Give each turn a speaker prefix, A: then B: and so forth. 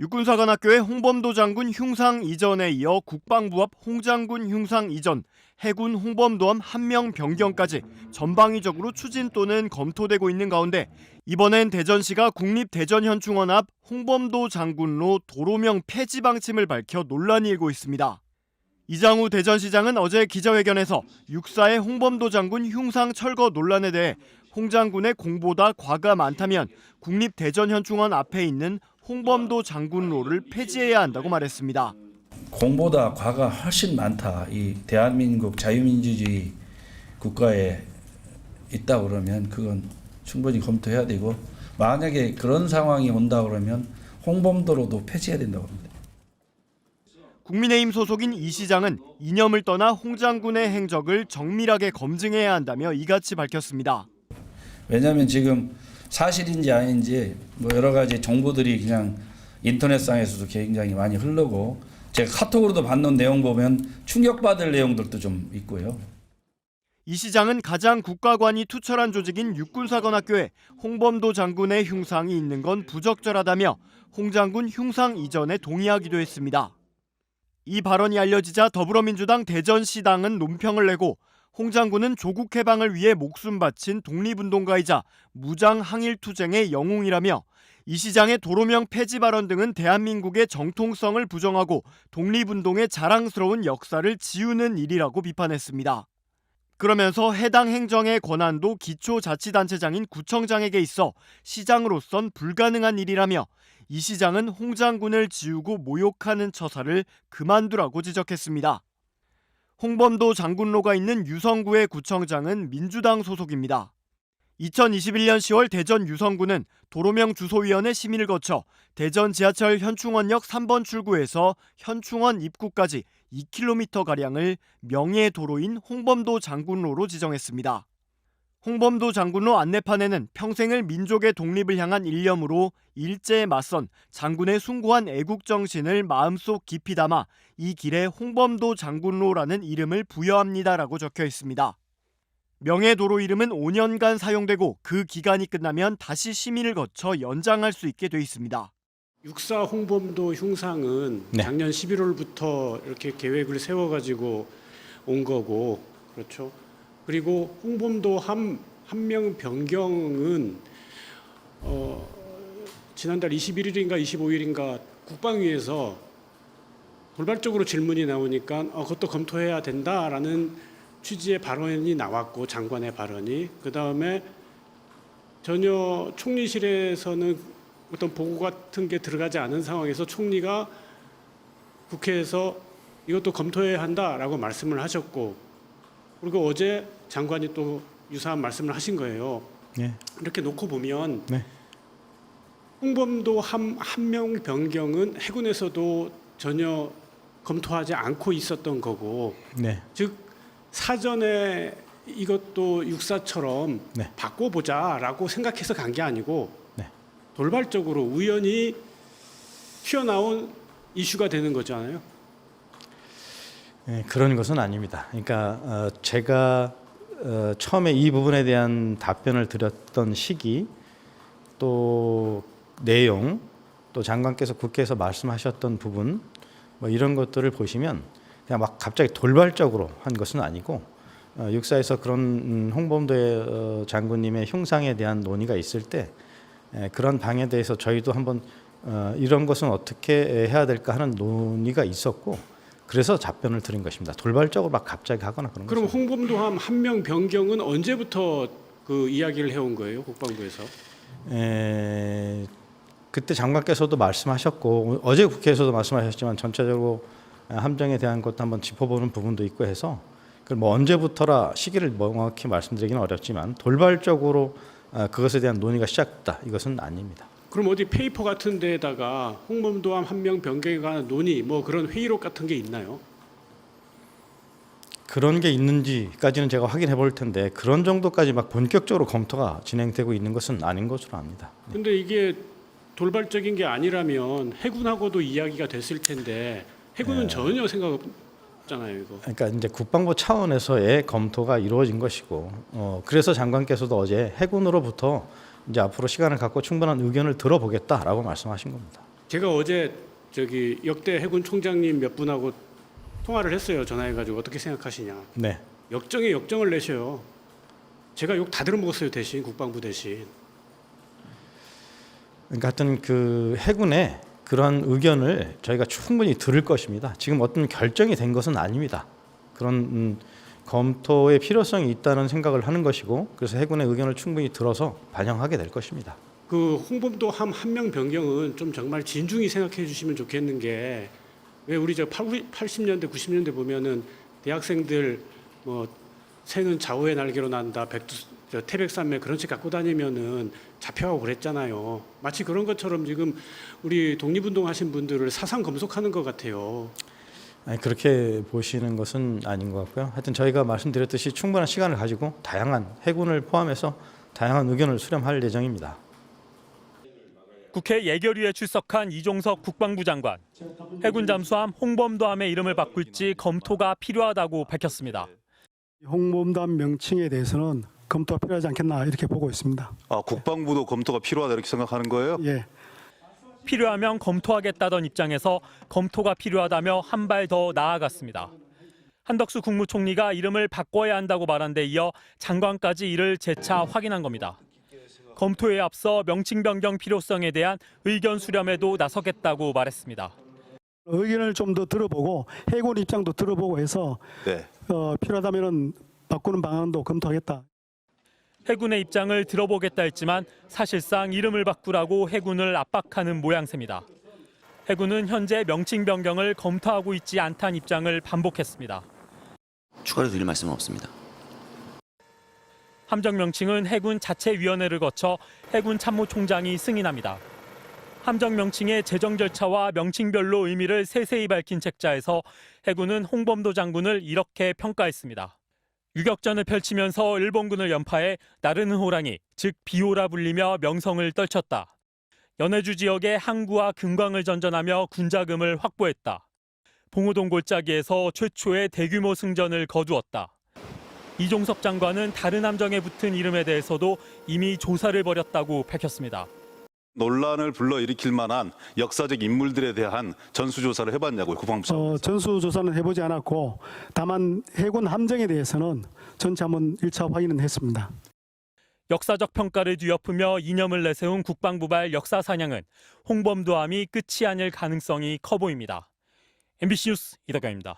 A: 육군사관학교의 홍범도 장군 흉상 이전에 이어 국방부 앞 홍 장군 흉상 이전, 해군 홍범도함 1명 변경까지 전방위적으로 추진 또는 검토되고 있는 가운데 이번엔 대전시가 국립대전현충원 앞 홍범도 장군로 도로명 폐지 방침을 밝혀 논란이 일고 있습니다. 이장우 대전시장은 어제 기자회견에서 육사의 홍범도 장군 흉상 철거 논란에 대해 홍 장군의 공보다 과가 많다면 국립대전현충원 앞에 있는 홍범도 장군로를 폐지해야 한다고 말했습니다.
B: 공보다 과가 훨씬 많다. 이 대한민국 자유민주주의 국가에 있다 그러면 그건 충분히 검토해야 되고, 만약에 그런 상황이 온다 그러면 홍범도로도 폐지해야 된다고 합니다.
A: 국민의힘 소속인 이 시장은 이념을 떠나 홍 장군의 행적을 정밀하게 검증해야 한다며 이같이 밝혔습니다.
B: 왜냐하면 지금 사실인지 아닌지 뭐 여러 가지 정보들이 그냥 인터넷상에서도 굉장히 많이 흐르고, 제가 카톡으로도 받는 내용 보면 충격받을 내용들도 좀 있고요.
A: 이 시장은 가장 국가관이 투철한 조직인 육군사관학교에 홍범도 장군의 흉상이 있는 건 부적절하다며 홍 장군 흉상 이전에 동의하기도 했습니다. 이 발언이 알려지자 더불어민주당 대전시당은 논평을 내고 홍 장군은 조국 해방을 위해 목숨 바친 독립운동가이자 무장 항일투쟁의 영웅이라며 이 시장의 도로명 폐지 발언 등은 대한민국의 정통성을 부정하고 독립운동의 자랑스러운 역사를 지우는 일이라고 비판했습니다. 그러면서 해당 행정의 권한도 기초자치단체장인 구청장에게 있어 시장으로선 불가능한 일이라며 이 시장은 홍 장군을 지우고 모욕하는 처사를 그만두라고 지적했습니다. 홍범도 장군로가 있는 유성구의 구청장은 민주당 소속입니다. 2021년 10월 대전 유성구는 도로명 주소위원회 심의를 거쳐 대전 지하철 현충원역 3번 출구에서 현충원 입구까지 2km가량을 명예도로인 홍범도 장군로로 지정했습니다. 홍범도 장군로 안내판에는 평생을 민족의 독립을 향한 일념으로 일제에 맞선 장군의 숭고한 애국정신을 마음속 깊이 담아 이 길에 홍범도 장군로라는 이름을 부여합니다라고 적혀 있습니다. 명예도로 이름은 5년간 사용되고 그 기간이 끝나면 다시 심의를 거쳐 연장할 수 있게 돼 있습니다.
C: 육사 홍범도 흉상은 작년 11월부터 이렇게 계획을 세워가지고 온 거고, 그렇죠. 그리고 홍범도 한 명 변경은 지난달 21일인가 25일인가 국방위에서 돌발적으로 질문이 나오니까 그것도 검토해야 된다라는 취지의 발언이 나왔고, 장관의 발언이 그 다음에 전혀 총리실에서는 어떤 보고 같은 게 들어가지 않은 상황에서 총리가 국회에서 이것도 검토해야 한다라고 말씀을 하셨고, 그리고 어제 장관이 또 유사한 말씀을 하신 거예요. 이렇게 놓고 보면 홍범도 한 명 변경은 해군에서도 전혀 검토하지 않고 있었던 거고, 즉 사전에 이것도 육사처럼 바꿔보자라고 생각해서 간 게 아니고 돌발적으로 우연히 튀어나온 이슈가 되는 거잖아요.
D: 그런 것은 아닙니다. 그러니까 제가 처음에 이 부분에 대한 답변을 드렸던 시기, 또 내용, 또 장관께서 국회에서 말씀하셨던 부분, 뭐 이런 것들을 보시면 그냥 막 갑자기 돌발적으로 한 것은 아니고, 육사에서 그런 홍범도 장군님의 흉상에 대한 논의가 있을 때 그런 방에 대해서 저희도 한번 이런 것은 어떻게 해야 될까 하는 논의가 있었고, 그래서 답변을 드린 것입니다. 돌발적으로 막 갑자기 하거나 그런
C: 그럼
D: 것은.
C: 홍범도함 한 명 변경은 언제부터 그 이야기를 해온 거예요, 국방부에서?
D: 그때 장관께서도 말씀하셨고 어제 국회에서도 말씀하셨지만 전체적으로 함정에 대한 것도 한번 짚어보는 부분도 있고 해서, 그걸 뭐 언제부터라 시기를 명확히 말씀드리기는 어렵지만 돌발적으로 그것에 대한 논의가 시작됐다, 이것은 아닙니다.
C: 그럼 어디 페이퍼 같은 데에다가 홍범도함 한 명 변경에 관한 논의, 뭐 그런 회의록 같은 게 있나요?
D: 그런 게 있는지까지는 제가 확인해 볼 텐데 그런 정도까지 막 본격적으로 검토가 진행되고 있는 것은 아닌 것으로 압니다.
C: 근데 이게 돌발적인 게 아니라면 해군하고도 이야기가 됐을 텐데 해군은 전혀 생각 없잖아요, 이거.
D: 그러니까 이제 국방부 차원에서의 검토가 이루어진 것이고, 그래서 장관께서도 어제 해군으로부터 이제 앞으로 시간을 갖고 충분한 의견을 들어보겠다라고 말씀하신 겁니다.
C: 제가 어제 저기 역대 해군 총장님 몇 분하고 통화를 했어요. 전화해가지고 어떻게 생각하시냐.
D: 네.
C: 역정에 역정을 내셔요. 제가 욕 다 들어먹었어요. 대신 국방부 대신.
D: 그러니까 하여튼 그 해군의 그런 의견을 저희가 충분히 들을 것입니다. 지금 어떤 결정이 된 것은 아닙니다. 그런 검토의 필요성이 있다는 생각을 하는 것이고, 그래서 해군의 의견을 충분히 들어서 반영하게 될 것입니다.
C: 그 홍범도 한 명 변경은 좀 정말 진중히 생각해 주시면 좋겠는 게, 왜 우리 저 80년대 90년대 보면은 대학생들 뭐 새는 좌우의 날개로 난다, 태백산맥 그런 책 갖고 다니면은 잡혀가고 그랬잖아요. 마치 그런 것처럼 지금 우리 독립운동 하신 분들을 사상 검속하는 것 같아요.
D: 아니, 그렇게 보시는 것은 아닌 것 같고요. 하여튼 저희가 말씀드렸듯이 충분한 시간을 가지고 다양한 해군을 포함해서 다양한 의견을 수렴할 예정입니다.
E: 국회 예결위에 출석한 이종석 국방부 장관. 해군 잠수함 홍범도함의 이름을 바꿀지 검토가 필요하다고 밝혔습니다.
F: 홍범도함 명칭에 대해서는 검토가 필요하지 않겠나 이렇게 보고 있습니다.
G: 아, 국방부도 검토가 필요하다 이렇게 생각하는 거예요?
F: 예.
E: 필요하면 검토하겠다던 입장에서 검토가 필요하다며 한 발 더 나아갔습니다. 한덕수 국무총리가 이름을 바꿔야 한다고 말한 데 이어 장관까지 이를 재차 확인한 겁니다. 검토에 앞서 명칭 변경 필요성에 대한 의견 수렴에도 나서겠다고 말했습니다.
F: 의견을 좀 더 들어보고 해군 입장도 들어보고 해서
G: 네.
F: 필요하다면은 바꾸는 방안도 검토하겠다.
E: 해군의 입장을 들어보겠다 했지만 사실상 이름을 바꾸라고 해군을 압박하는 모양새입니다. 해군은 현재 명칭 변경을 검토하고 있지 않다는 입장을 반복했습니다.
H: 추가로 드릴 말씀은 없습니다.
E: 함정 명칭은 해군 자체위원회를 거쳐 해군 참모총장이 승인합니다. 함정 명칭의 제정 절차와 명칭별로 의미를 세세히 밝힌 책자에서 해군은 홍범도 장군을 이렇게 평가했습니다. 유격전을 펼치면서 일본군을 연파해 나르는 호랑이, 즉 비호라 불리며 명성을 떨쳤다. 연해주 지역에 항구와 금광을 전전하며 군자금을 확보했다. 봉오동 골짜기에서 최초의 대규모 승전을 거두었다. 이종석 장관은 다른 함정에 붙은 이름에 대해서도 이미 조사를 벌였다고 밝혔습니다.
G: 논란을 불러일으킬 만한 역사적 인물들에 대한 전수조사를 해봤냐고요, 국방부 차원에서.
F: 전수조사는 해보지 않았고 다만 해군 함정에 대해서는 전체 한번 1차 확인은 했습니다.
E: 역사적 평가를 뒤엎으며 이념을 내세운 국방부발 역사 사냥은 홍범도함이 끝이 아닐 가능성이 커 보입니다. MBC 뉴스 이덕경입니다.